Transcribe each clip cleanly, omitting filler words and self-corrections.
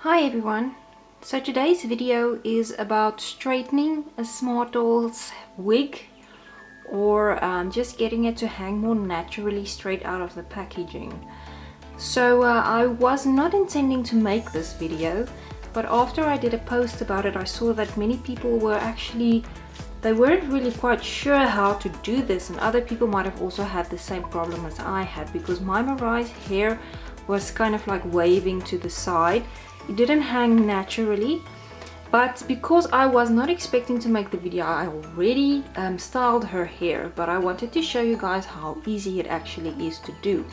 Hi everyone! So today's video is about straightening a Smart Doll's wig or just getting it to hang more naturally straight out of the packaging. So I was not intending to make this video, but after I did a post about it I saw that many people were they weren't really quite sure how to do this, and other people might have also had the same problem as I had, because my Mirai's hair was kind of like waving to the side. It didn't hang naturally, but because I was not expecting to make the video, I already styled her hair, but I wanted to show you guys how easy it actually is to do.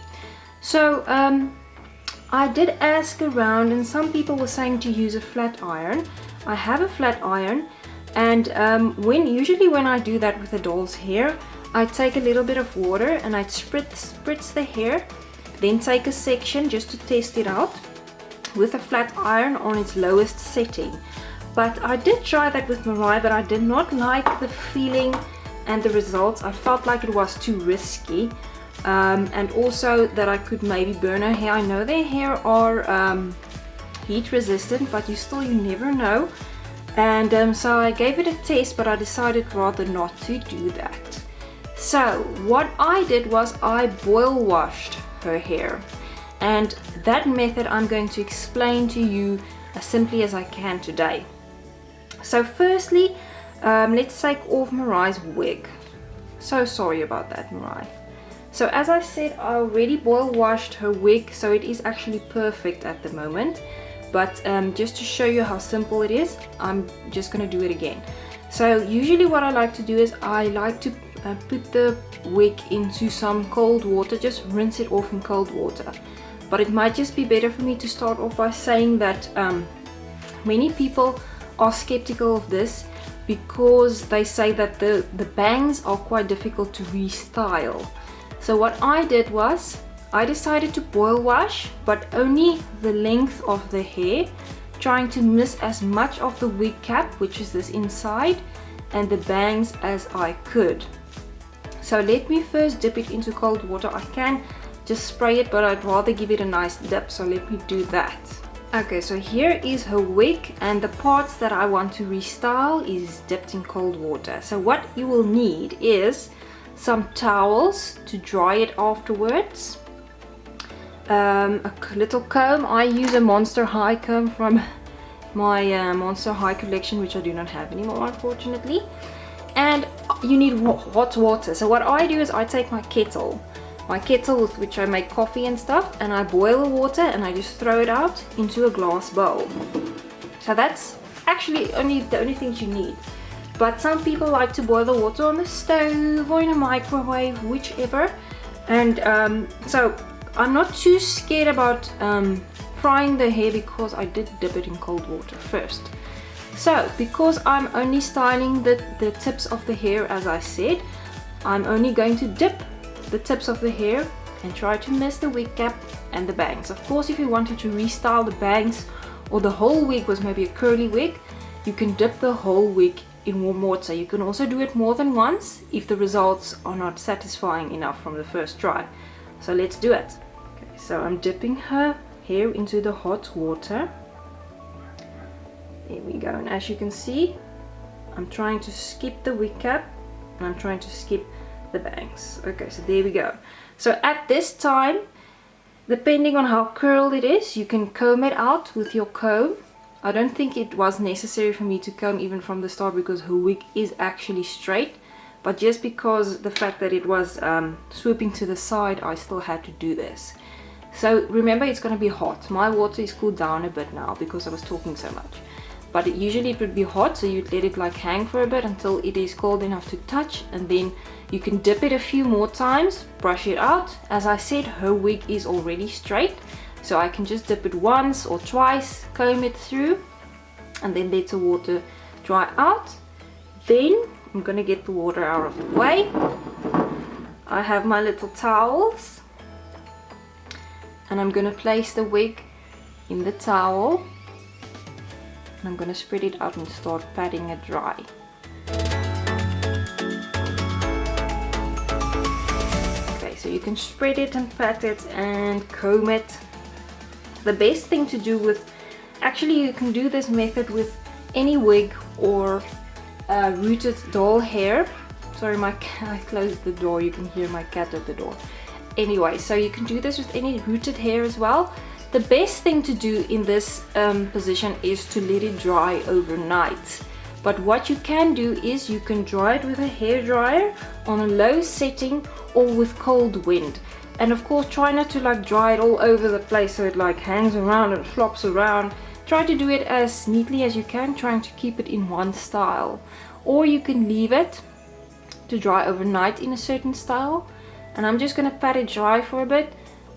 So I did ask around, and some people were saying to use a flat iron. I have a flat iron, and usually when I do that with the doll's hair, I take a little bit of water and I spritz the hair, then take a section just to test it out with a flat iron on its lowest setting. But I did try that with Mirai, but I did not like the feeling and the results. I felt like it was too risky, and also that I could maybe burn her hair. I know their hair are heat resistant, but you never know. And so I gave it a test, but I decided rather not to do that. So what I did was I boil washed her hair, and that method I'm going to explain to you as simply as I can today. So firstly, let's take off Mirai's wig. So sorry about that, Mirai. So as I said, I already boil washed her wig, so it is actually perfect at the moment. But just to show you how simple it is, I'm just going to do it again. So usually what I like to do is I like to put the wig into some cold water, just rinse it off in cold water. But it might just be better for me to start off by saying that many people are skeptical of this, because they say that the bangs are quite difficult to restyle. So what I did was I decided to boil wash, but only the length of the hair, trying to miss as much of the wig cap, which is this inside, and the bangs as I could. So let me first dip it into cold water. I can just spray it, but I'd rather give it a nice dip, so let me do that. Okay, so here is her wig, and the parts that I want to restyle is dipped in cold water. So what you will need is some towels to dry it afterwards, a little comb. I use a Monster High comb from my Monster High collection, which I do not have anymore, unfortunately. And you need hot water. So what I do is I take my kettle with which I make coffee and stuff, and I boil the water and I just throw it out into a glass bowl. So that's actually the only things you need. But some people like to boil the water on the stove or in a microwave, whichever. And so I'm not too scared about frying the hair, because I did dip it in cold water first. So because I'm only styling the tips of the hair, as I said, I'm only going to dip the tips of the hair and try to miss the wig cap and the bangs. Of course, if you wanted to restyle the bangs, or the whole wig was maybe a curly wig, you can dip the whole wig in warm water. You can also do it more than once if the results are not satisfying enough from the first try. So let's do it. Okay, so I'm dipping her hair into the hot water. There we go, and as you can see, I'm trying to skip the wig cap and I'm trying to skip the bangs. Okay, so there we go. So at this time, depending on how curled it is, you can comb it out with your comb. I don't think it was necessary for me to comb even from the start, because her wig is actually straight, but just because the fact that it was swooping to the side, I still had to do this. So remember, it's going to be hot. My water is cooled down a bit now because I was talking so much. But usually it would be hot, so you'd let it like hang for a bit until it is cold enough to touch, and then you can dip it a few more times, brush it out. As I said, her wig is already straight, so I can just dip it once or twice, comb it through, and then let the water dry out. Then I'm gonna get the water out of the way. I have my little towels, and I'm gonna place the wig in the towel. I'm going to spread it out and start patting it dry. Okay, so you can spread it and pat it and comb it. The best thing to do with Actually, you can do this method with any wig or rooted doll hair. Sorry, I closed the door, you can hear my cat at the door. Anyway, so you can do this with any rooted hair as well. The best thing to do in this position is to let it dry overnight. But what you can do is you can dry it with a hair dryer on a low setting or with cold wind. And of course, try not to like dry it all over the place so it like hangs around and flops around. Try to do it as neatly as you can, trying to keep it in one style. Or you can leave it to dry overnight in a certain style. And I'm just going to pat it dry for a bit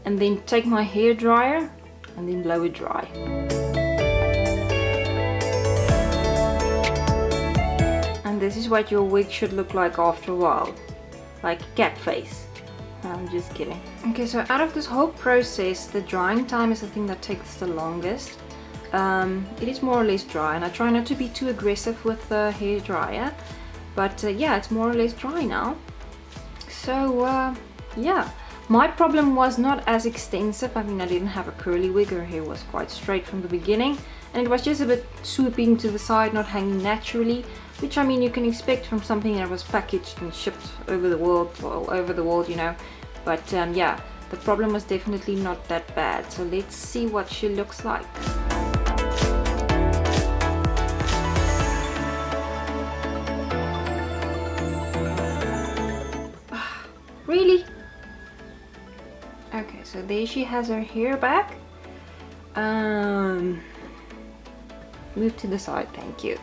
and then take my hair dryer and then blow it dry. And this is what your wig should look like after a while, like cat face. I'm just kidding. Okay, so out of this whole process, the drying time is the thing that takes the longest. It is more or less dry, and I try not to be too aggressive with the hair dryer, but yeah, it's more or less dry now. So yeah, my problem was not as extensive. I mean, I didn't have a curly wig, her hair was quite straight from the beginning, and it was just a bit swooping to the side, not hanging naturally, which I mean you can expect from something that was packaged and shipped over the world, all over the world, you know. But yeah, the problem was definitely not that bad. So let's see what she looks like. Really? Okay, so there she has her hair back. Move to the side, thank you.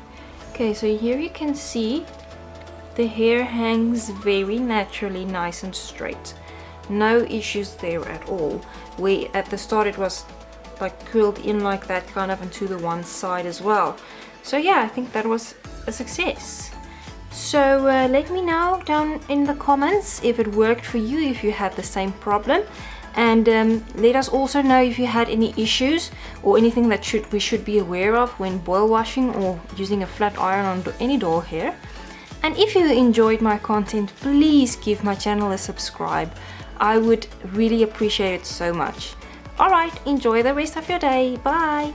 Okay, so here you can see the hair hangs very naturally, nice and straight. No issues there at all. Where at the start it was like curled in like that, kind of, and to the one side as well. So yeah, I think that was a success. So let me know down in the comments if it worked for you, if you had the same problem. And let us also know if you had any issues or anything that we should be aware of when boil washing or using a flat iron on any doll hair. And if you enjoyed my content, please give my channel a subscribe. I would really appreciate it so much. Alright, enjoy the rest of your day. Bye!